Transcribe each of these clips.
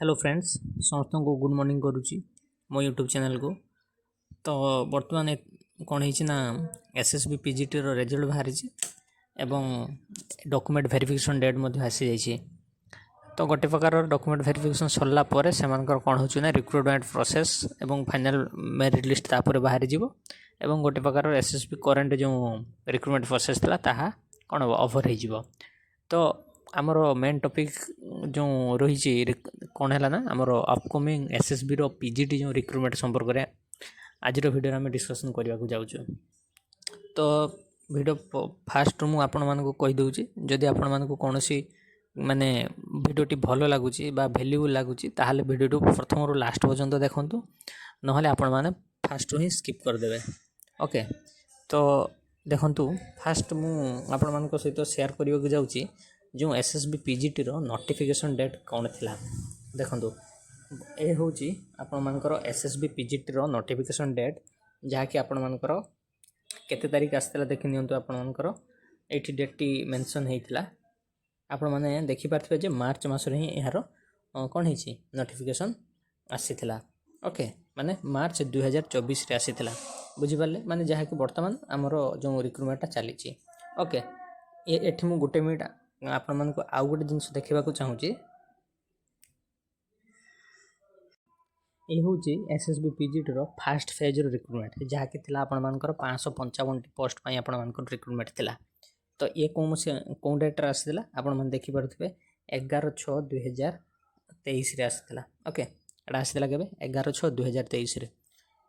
Hello friends समस्त को good morning करुच्ची मो यूट्यूब चैनल को। तो बर्तमान कौन है एसएसबी पीजीटी रो रिजल्ट बाहरी एवं डॉक्यूमेंट वेरिफिकेशन डेट आसी जाइए। तो गोटे प्रकार डॉक्यूमेंट वेरिफिकेशन सरला पर से कौन हो रिक्रुटमेंट प्रोसेस एवं फाइनल मेरिट लिस्ट तापर बाहरी जीवो एवं गोटे प्रकार एसएसबी करेंट जो रिक्रुटमेंट प्रोसेस था ताहा कौन हम ओभर हो। तो आमर मेन टॉपिक जो रही कौन है ना आमर अपकमिंग एसएसबी रो पीजीटी जो रिक्रुटमेंट संपर्क में आज वीडियो आम डिस्कसन करने को जाऊँ। तो वीडियो फास्ट मुझे आपण मानक कहीदे जदि आपण मानक कौन माने वीडियोटी भल लगुच वैल्यूबल लगुच ताहले वीडियो प्रथम रू लास्ट पर्यंत देखूँ ना आपण मैंने फास्ट ही स्किप करदे। ओके तो देखंतु फास्ट आपण मानक सहित शेयर करने को जाऊँगी जो एसएसबी पीजीटी रो नोटिफिकेशन डेट कौन थिला। देखंतु ए होची आपण मानकर एसएसबी पीजीटी रो नोटिफिकेशन डेट जहाँकि आपण मानकर केते तारीख आसला देखि नियंतु आपण मानकर एठी डेटटी मेंशन हेइतिला। आपण माने देखि पारथिबे जे मार्च मास रे ही एहारो कोन हेछि नोटिफिकेशन आसीथिला। ओके माने मार्च 2024 रे आसीथिला बुझि पारले माने जहाँकि वर्तमान हमरो जो रिक्रुटमेंट चली। ओके एठी मु गुटे मिनिट आपण मानक आउ गोटे जिनस देखा चाहूँगी। ये हूँ एसएसबी पीजीटी रो फास्ट फेज रिक्रुटमेंट जहाँकि आपण मानकर 555 पोस्ट पर आपण मानकर रिक्रुटमेंट थिला। तो ये कौन डेट्रे आसाला आपण मैंने देखिपे 11/6/2023 आसाला। ओके एटा आसाला के 11/6/2023।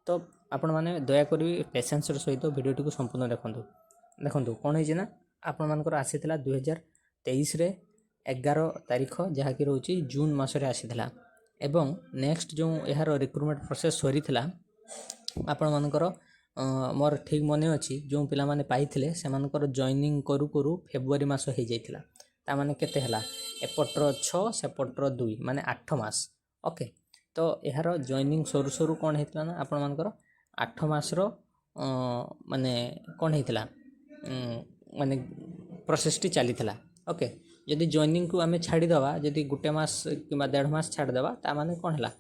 तो आपण मैंने दयाकोर पेसेंस सहित वीडियोटी को संपूर्ण देखो कौन है आपण मानकर आसीला 2023 रे 11 तारीख जहाँकि रोचे जून मसरे आसीला एवं नेक्स्ट जो यार रिक्रुटमेंट प्रोसेस सरी आपण मानकर मोर ठीक मन अच्छी जो पिला माने पाइथिले सेमानकर जॉइनिंग करू करू फेब्रुआरी मास हो जाइथिला। ता माने केते हला एपटर 6 सेपटर 2 माने 8 मास। ओके तो यार जॉइनिंग सरू सरू कौन होता ना आपण मानकर 8 मास रो माने कौन होता माने प्रोसेस टी चली थिला। ओके जदि जॉइनिंग को आम छाड़ीदवा जदि गोटे मास कि 1.5 मास छाड़देवा ता माने कौन है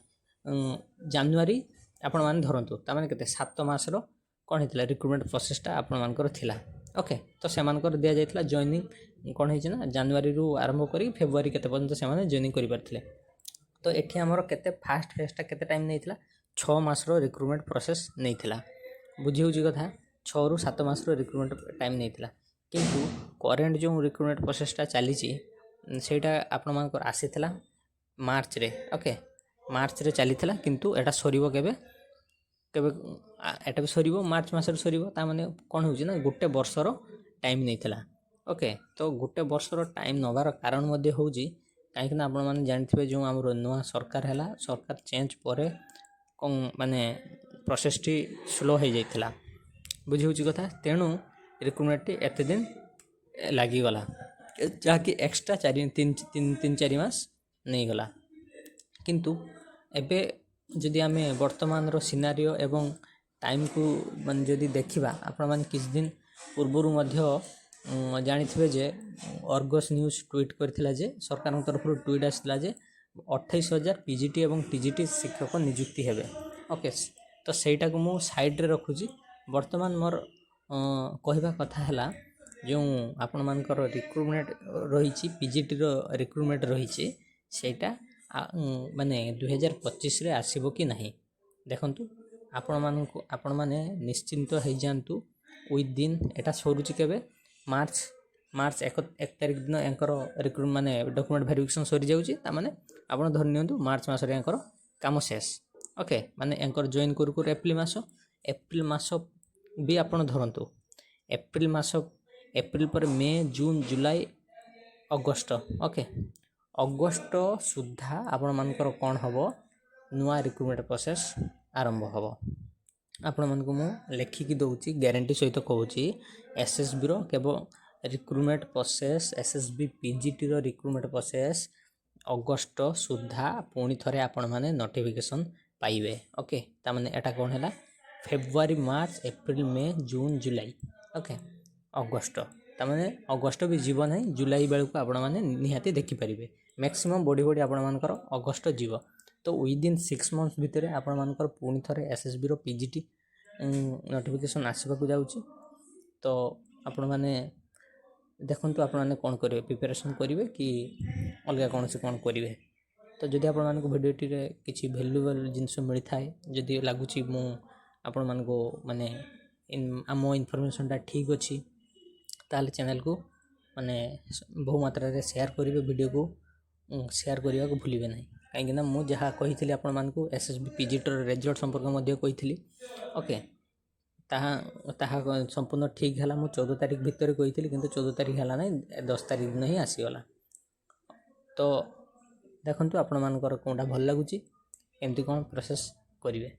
जानुआरी आपण मैंने धरतु ता माने केते 7 मास रो कौन होता रिक्रुटमेंट प्रोसेसटा आपण मानकर थिला। ओके तो से मानकर दिया जाइथिला जॉइनिंग कौन है जानुआरी रु आरंभ करी फेब्रुआरी केते पर्यंत से माने जॉइनिंग करि पारथिले। तो एठी हमर केते फास्ट फेजटा केते टाइम नैथिला 6 मास रो रिक्रुटमेंट प्रोसेस नैथिला। बुझी होची कथा 6 रु 7 मास रो रिक्रुटमेंट टाइम नैथिला किंतु करेंट जो रिक्रुटमेंट प्रोसेसटा चली सेटा आपण मानकर आसीथिला मार्च रे। ओके मार्च रे चली किंतु एटा सरीबो केबे केबे एटा भी सरीबो मार्च मास रे सरीबो ता माने कोन होची ना गोटे वर्षर टाइम नैथिला। ओके तो गोटे वर्षर टाइम नबार कारण मध्ये होची काहेकि ना आपण माने जानथिबे जो हमर नवा सरकार हैला सरकार चेंज परे माने प्रोसेस टी स्लो हो जाइथिला। बुझी होची कथा तेणु रिक्रुटमेंट एते दिन लागी गला जहाँकि एक्स्ट्रा 3-4 मास नहीं गला। किंतु एबे जदि आम वर्तमान रो सिनारियो एवं टाइम को मान जदि देखा आपण मैंने किछ दिन पूर्व जानिथिबे जे अर्गस न्यूज ट्वीट करथिला जे सरकार तरफ ट्वीट आसला जे 28,000 पीजीटी एवं टीजीटी शिक्षक नियुक्ति हेबे। ओके तो सेटा को मु साइड रे रखुची वर्तमान मोर कहवा कथा है जो आपण मानकर रिक्रुटमेंट रही पीजीटी रो रिक्रुटमेंट रही सेटा माने 2025 रे आसीबो कि नहीं देखंतु आपण माने निश्चिंत हो जांतु विद दिन एटा सरुची केबे मार्च 1 तारिख दिन एंकर रिक्रुट माने डॉक्यूमेंट वेरिफिकेशन सरी जाउची ता माने आपण धरि नियंतु मार्च मास रे एंकर काम शेष। ओके माने एंकर जॉइन करू करू एप्रिल मास भी आपण धरंतु एप्रिल पर मे जून जुलाई अगस्त। ओके अगस्त सुधा आपण मानकर कौन हम नुआ रिक्रुटमेंट प्रोसेस आरंभ हम। आपण मानक मु लेखिकी दउची ग्यारंटी सहित कहूँ एसएसबी रो केवल रिक्रुटमेंट प्रोसेस एसएसबी पीजीटी रो रिक्रुटमेंट प्रोसेस अगस्त सुधा पुणी थरे आपण माने नोटिफिकेशन पाइबे। ओके ता माने एटा कौन है फेब्रुआरी मार्च एप्रिल मे जून जुलाई। ओके अगस्त ताने अगस्त भी जीवन है जुलाई बेलू को आपण मैंने निहाती देखिपारे ମ୍ୟାକ୍ସିମମ୍ ବଢ଼ି ଆପଣମାନଙ୍କର ଅଗଷ୍ଟ ଯିବ। ତ ୱିଦିନ୍ 6 ମନ୍ଥସ୍ ଭିତରେ ଆପଣମାନଙ୍କର ପୁଣି ଥରେ SSBର PGT ନୋଟିଫିକେସନ୍ ଆସିବାକୁ ଯାଉଛି। ତ ଆପଣମାନେ ଦେଖନ୍ତୁ ଆପଣମାନେ କ'ଣ କରିବେ, ପ୍ରିପାରେସନ୍ କରିବେ କି ଅଲଗା କୌଣସି କ'ଣ କରିବେ। ତ ଯଦି ଆପଣମାନଙ୍କୁ ଭିଡ଼ିଓଟିରେ କିଛି ଭ୍ୟାଲୁଏବଲ୍ ଜିନିଷ ମିଳିଥାଏ, ଯଦି ଲାଗୁଛି ମୁଁ ଆପଣମାନଙ୍କୁ ମାନେ ଆମ ଇନଫର୍ମେସନ୍ଟା ଠିକ୍ ଅଛି, ତାହେଲେ ଚ୍ୟାନେଲ୍କୁ ମାନେ ବହୁ ମାତ୍ରାରେ ସେୟାର କରିବେ, ଭିଡ଼ିଓକୁ ସେୟାର କରିବାକୁ ଭୁଲିବେ ନାହିଁ। କାହିଁକିନା ମୁଁ ଯାହା କହିଥିଲି ଆପଣମାନଙ୍କୁ SSB PGTର ରେଜଲ୍ଟ ସମ୍ପର୍କ ମଧ୍ୟ କହିଥିଲି। ଓକେ, ତାହା ସମ୍ପୂର୍ଣ୍ଣ ଠିକ୍ ହେଲା। ମୁଁ 14 ତାରିଖ ଭିତରେ କହିଥିଲି, କିନ୍ତୁ 14 ତାରିଖ ହେଲା ନାହିଁ, 10 ତାରିଖ ଦିନ ହିଁ ଆସିଗଲା। ତ ଦେଖନ୍ତୁ ଆପଣମାନଙ୍କର କେଉଁଟା ଭଲ ଲାଗୁଛି, ଏମିତି କ'ଣ ପ୍ରୋସେସ୍ କରିବେ।